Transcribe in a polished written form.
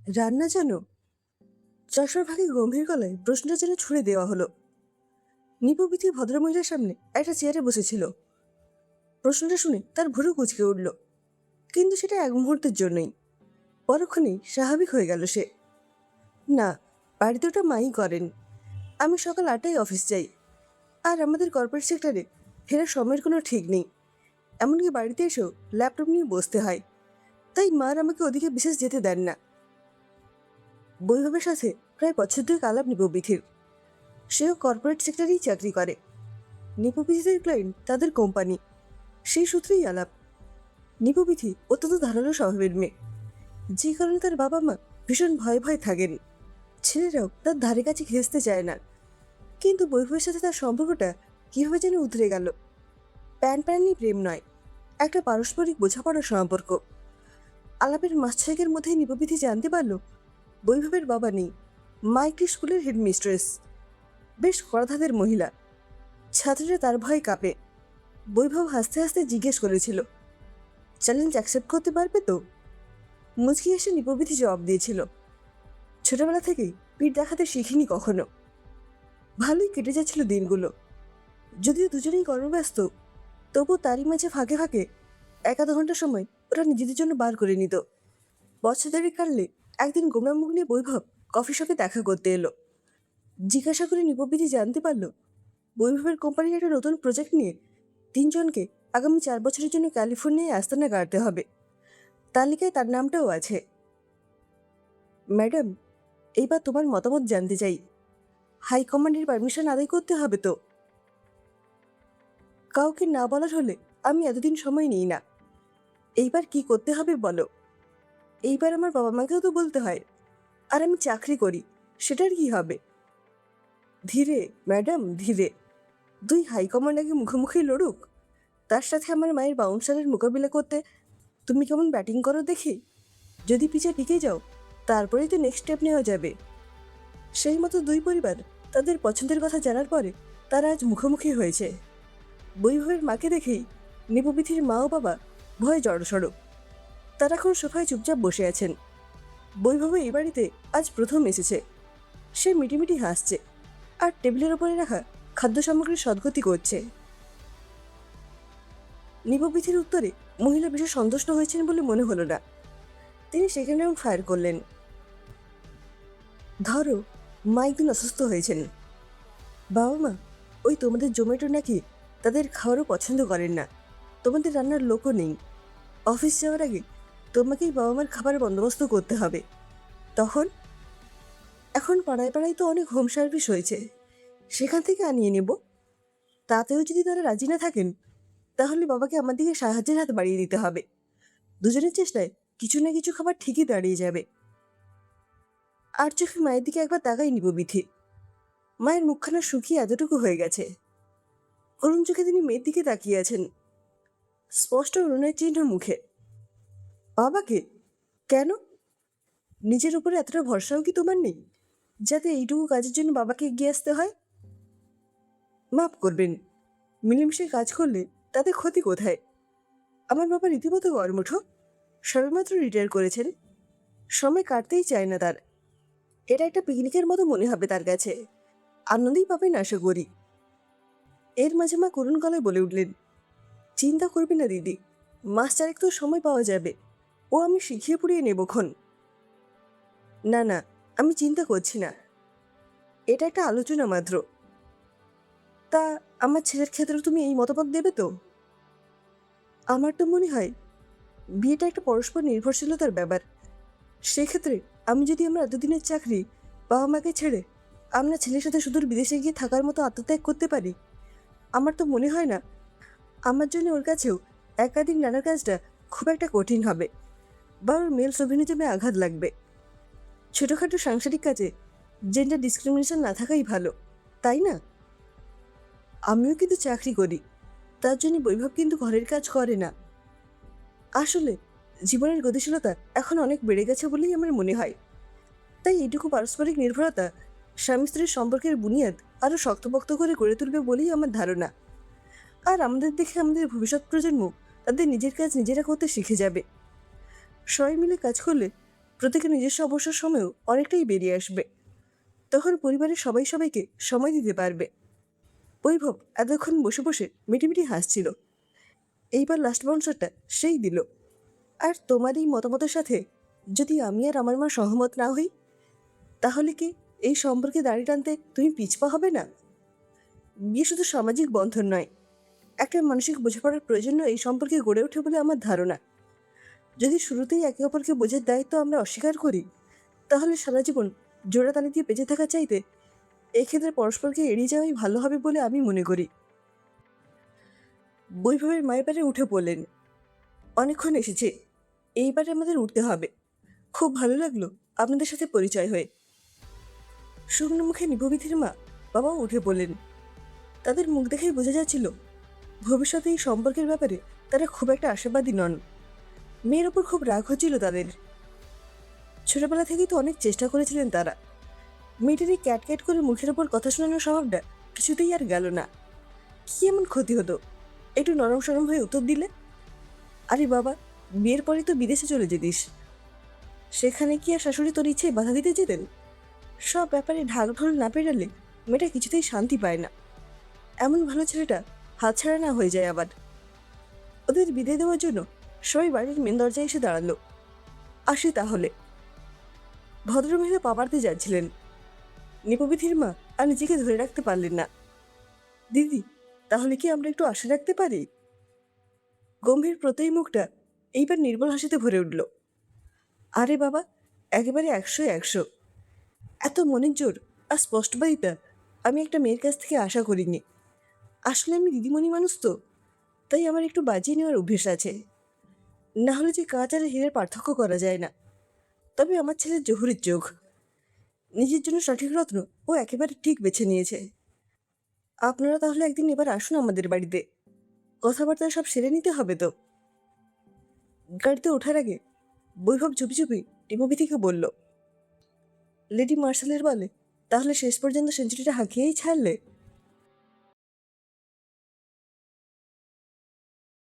রান্না জানো? যশোর ভাগে গম্ভীর গলায় প্রশ্নটা যেন ছুড়ে দেওয়া হলো। নিপবিথি ভদ্রমহিলার সামনে একটা চেয়ারে বসেছিল। প্রশ্নটা শুনে তার ভুরু কুঁচকে উঠল, কিন্তু সেটা এক মুহূর্তের জন্যই। পরক্ষণেই স্বাভাবিক হয়ে গেল সে। না, বাড়িতে ওটা মাই করেন। আমি সকাল 8টায় অফিস যাই, আর আমাদের কর্পোরেট সেক্টরে ফেরার সময়ের কোনো ঠিক নেই। এমনকি বাড়িতে এসেও ল্যাপটপ নিয়ে বসতে হয়, তাই মার আমাকে ওদিকে বিশেষ যেতে দেন না। বৈভবের সাথে প্রায় বছর দুয়েক আলাপ নিপবিথির। সেও কর্পোরেট সেক্টরেই চাকরি করে। নিপবিথিদের ক্লায়েন্ট তাদের কোম্পানি, সেই সূত্রেই আলাপ। নিপবিথি অত্যন্ত ধারালো স্বভাবের মেয়ে, যে কারণে তার বাবা মা ভীষণ ভয়ে ভয়ে থাকেন। ছেলেরাও তার ধারে কাছে ঘেঁষতে চায় না। কিন্তু বৈভবের সাথে তার সম্পর্কটা কিভাবে যেন উতরে গেল। প্যান প্যানই প্রেম নয়, একটা পারস্পরিক বোঝাপড়ার সম্পর্ক। আলাপের মাস ছয়েকের মধ্যেই নিপবিথি জানতে পারল বৈভবের বাবা নেই, মা একটি স্কুলের হেডমিস্ট্রেস, বেশ কড়াধাদের মহিলা। ছাত্রীরা তার ভয়ে কাঁপে। বৈভব হাসতে হাসতে জিজ্ঞেস করেছিল, চ্যালেঞ্জ অ্যাকসেপ্ট করতে পারবে তো? মুচকি এসে নিপবিথি জবাব দিয়েছিল, ছোটবেলা থেকেই পিঠ দেখাতে শিখিনি কখনো। ভালোই কেটে যাচ্ছিল দিনগুলো। যদিও দুজনেই কর্মব্যস্ত, তবু তারই মাঝে ফাঁকে ফাঁকে 1-2 ঘন্টা সময় ওরা নিজেদের জন্য বার করে নিত। বছর দেড়েক কাটলে একদিন গোমরা মুখ নিয়ে বৈভব কফি শপে দেখা করতে এলো। জিজ্ঞাসা করে নিপবিথি জানতে পারল বৈভবের কোম্পানির একটা নতুন প্রজেক্ট নিয়ে 3জনকে আগামী 4 বছরের জন্য ক্যালিফোর্নিয়ায় আস্তানা গাড়তে হবে। তালিকায় তার নামটাও আছে। ম্যাডাম, এইবার তোমার মতামত জানতে চাই। হাইকমান্ডের পারমিশন আদায় করতে হবে তো? কাউকে না বলার হলে আমি এতদিন সময় নিই না। এইবার কি করতে হবে বলো? এইবার আমার বাবা মাকেও তো বলতে হয়। আর আমি চাকরি করি, সেটার কি হবে? ধীরে ম্যাডাম, ধীরে। দুই হাইকমান্ড আগে মুখোমুখি লড়ুক, তার সাথে আমার মায়ের বাউন্সারের মোকাবিলা করতে তুমি কেমন ব্যাটিং করো দেখি। যদি পিছে টিকে যাও, তারপরেই তো নেক্সট স্টেপ নেওয়া যাবে। সেই মতো দুই পরিবার তাদের পছন্দের কথা জানার পরে তারা আজ মুখোমুখি হয়েছে। বৈভবের মাকে দেখেই নিপবিথির মা ও বাবা ভয়ে জড়সড়। তারা এখন সোফায় চুপচাপ বসে আছেন। বৈভব এই বাড়িতে আজ প্রথম এসেছে। সে মিটিমিটি হাসছে, আর টেবিলের ওপরে রাখা খাদ্য সামগ্রী সদ্গতি করছে। নিপবিথির উত্তরে মহিলা বিশেষ সন্তুষ্ট হয়েছেন বলে মনে হলো না। তিনি সেকেন্ড রাউন্ড ফায়ার করলেন। ধরো, মা একদিন অসুস্থ হয়েছেন। বাবা মা ওই তোমাদের জোম্যাটো নাকি তাদের খাওয়ারও পছন্দ করেন না। তোমাদের রান্নার লোকও নেই। অফিস যাওয়ার আগে তোমাকেই বাবা মার খাবার বন্দোবস্ত করতে হবে। তখন এখন পাড়ায় পাড়ায় তো অনেক হোম সার্ভিস হয়েছে, সেখান থেকে আনিয়ে নেব। তাতেও যদি তারা রাজি না থাকেন, তাহলে বাবাকে আমার দিকে সাহায্যের হাত বাড়িয়ে দিতে হবে। দুজনের চেষ্টায় কিছু না কিছু খাবার ঠিকই দাঁড়িয়ে যাবে। আর চোখে মায়ের দিকে একবার তাকাই নিপবিথি। মায়ের মুখখানা শুকিয়ে এতটুকু হয়ে গেছে। করুণ চোখে তিনি মেয়ের দিকে তাকিয়ে আছেন, স্পষ্ট অনুনয়ের চিহ্ন মুখে। বাবাকে? কেন? নিজের উপরে এতটা ভরসাও কি তোমার নেই, যাতে এইটুকু কাজের জন্য বাবাকে এগিয়ে আসতে হয়? মাফ করবেন, মিলেমিশে কাজ করলে তাতে ক্ষতি কোথায়? আমার বাবা রীতিমতো কর্মঠ, সবেমাত্র রিটায়ার করেছেন। সময় কাটতেই চায় না তার। এটা একটা পিকনিকের মতো মনে হবে তার কাছে। আনন্দেই পাবেন আশা করি। এর মাঝে মা করুণ গলায় বলে উঠলেন, চিন্তা করবে না দিদি, মাস চারেক তো সময় পাওয়া যাবে। ও আমি শিখিয়ে পড়িয়ে নেবক্ষণ। না না, আমি চিন্তা করছি না, এটা একটা আলোচনা মাত্র। তা আমার ছেলের ক্ষেত্রে তুমি এই মতামত দেবে তো? আমার তো মনে হয় বিয়েটা একটা পরস্পর নির্ভরশীলতার ব্যাপার। সেক্ষেত্রে আমি যদি আমার এতদিনের চাকরি, বাবা মাকে ছেড়ে আমরা ছেলের সাথে সুদূর বিদেশে গিয়ে থাকার মতো আত্মত্যাগ করতে পারি, আমার তো মনে হয় না আমার জন্য ওর কাছেও একাধিক নানার কাজটা খুব একটা কঠিন হবে বা ওর মেল সোভিনিজমে আঘাত লাগবে। ছোটোখাটো সাংসারিক কাজে জেন্ডার ডিসক্রিমিনেশন না থাকাই ভালো, তাই না? আমিও কিন্তু চাকরি করি, তার জন্য বৈভব কিন্তু ঘরের কাজ করে না। আসলে জীবনের গতিশীলতা এখন অনেক বেড়ে গেছে বলেই আমার মনে হয়। তাই এইটুকু পারস্পরিক নির্ভরতা স্বামী স্ত্রীর সম্পর্কের বুনিয়াদ আরও শক্তপোক্ত করে গড়ে তুলবে বলেই আমার ধারণা। আর আমাদের দেখে আমাদের ভবিষ্যৎ প্রজন্ম তাদের নিজের কাজ নিজেরা করতে শিখে যাবে। সবাই মিলে কাজ করলে প্রত্যেকের নিজস্ব অবসর সময়ও অনেকটাই বেরিয়ে আসবে। তখন পরিবারের সবাই সবাইকে সময় দিতে পারবে। বৈভব এতক্ষণ বসে বসে মিটিমিটি হাসছিল। এইবার লাস্ট বাউন্সারটা সেই দিল। আর তোমার এই মতামতের সাথে যদি আমি আর আমার মা সহমত না হই, তাহলে কি এই সম্পর্কে দাড়ি টানতে তুমি পিছপা হবে না? বিয়ে শুধু সামাজিক বন্ধন নয়, একটা মানসিক বোঝাপড়ার প্রয়োজন্য এই সম্পর্কে গড়ে ওঠে বলে আমার ধারণা। যদি শুরুতেই একে অপরকে বোঝার দায়িত্ব আমরা অস্বীকার করি, তাহলে সারা জীবন জোড়াতালি দিয়ে বেঁচে থাকা চাইতে এক্ষেত্রে পরস্পরকে এড়িয়ে যাওয়াই ভালো হবে বলে আমি মনে করি। বৈভবের মায়ের পারে উঠে পড়লেন। অনেকক্ষণ এসেছে, এইবারে আমাদের উঠতে হবে। খুব ভালো লাগলো আপনাদের সাথে পরিচয় হয়ে। শুকনো মুখে নিভবিধির মা বাবাও উঠে পড়লেন। তাদের মুখ দেখেই বোঝা যাচ্ছিল ভবিষ্যতে এই সম্পর্কের ব্যাপারে তারা খুব একটা আশাবাদী নন। মেয়ের ওপর খুব রাগ হচ্ছিল তাদের। ছোটবেলা থেকেই তো অনেক চেষ্টা করেছিলেন তারা। মেয়েটির এই ক্যাট ক্যাট করে মুখের ওপর কথা শোনানোর স্বভাবটা কিছুতেই আর গেল না। কি এমন ক্ষতি হতো একটু নরম সরম হয়ে উত্তর দিলে? আরে বাবা, বিয়ের পরে তো বিদেশে চলে যেতিস, সেখানে কি আর শাশুড়ি তোর ইচ্ছে বাধা দিতে যেতেন? সব ব্যাপারে ঢাক ঢোল না পেরালে মেয়েটা কিছুতেই শান্তি পায় না। এমন ভালো ছেলেটা হাতছাড়া না হয়ে যায় আবার। ওদের বিদায় দেওয়ার জন্য সবাই বাড়ির মেন দরজায় এসে দাঁড়ালো। আসি তাহলে। ভদ্রমহিলা পা বাড়তে যাচ্ছিলেন। নিপবিধির মা আর নিজেকে ধরে রাখতে পারলেন না। দিদি, তাহলে কি আমরা একটু আশা রাখতে পারি? গম্ভীর প্রত্যয়ী মুখটা এইবার নির্মল হাসিতে ভরে উঠল। আরে বাবা, একেবারে 100-100। এত মনের জোর আর স্পষ্টবাদিতা আমি একটা মেয়ের কাছ থেকে আশা করিনি। আসলে আমি দিদিমণি মানুষ তো, তাই আমার একটু বাজিয়ে নেওয়ার অভ্যেস আছে। না হলে যে কাঁচ আর হীরের পার্থক্য করা যায় না। তবে আমার ছেলের জহুরির চোখ, নিজের জন্য সঠিক রত্ন ও একেবারে ঠিক বেছে নিয়েছে। আপনারা তাহলে একদিন এবার আসুন আমাদের বাড়িতে, কথাবার্তা সব সেরে নিতে হবে তো। গাড়িতে ওঠার আগে বৈভব চুপি চুপি টিপবিথিকে বলল, লেডি মার্শালের বলে তাহলে শেষ পর্যন্ত সেঞ্চুরিটা হাঁকিয়েই ছাড়লে?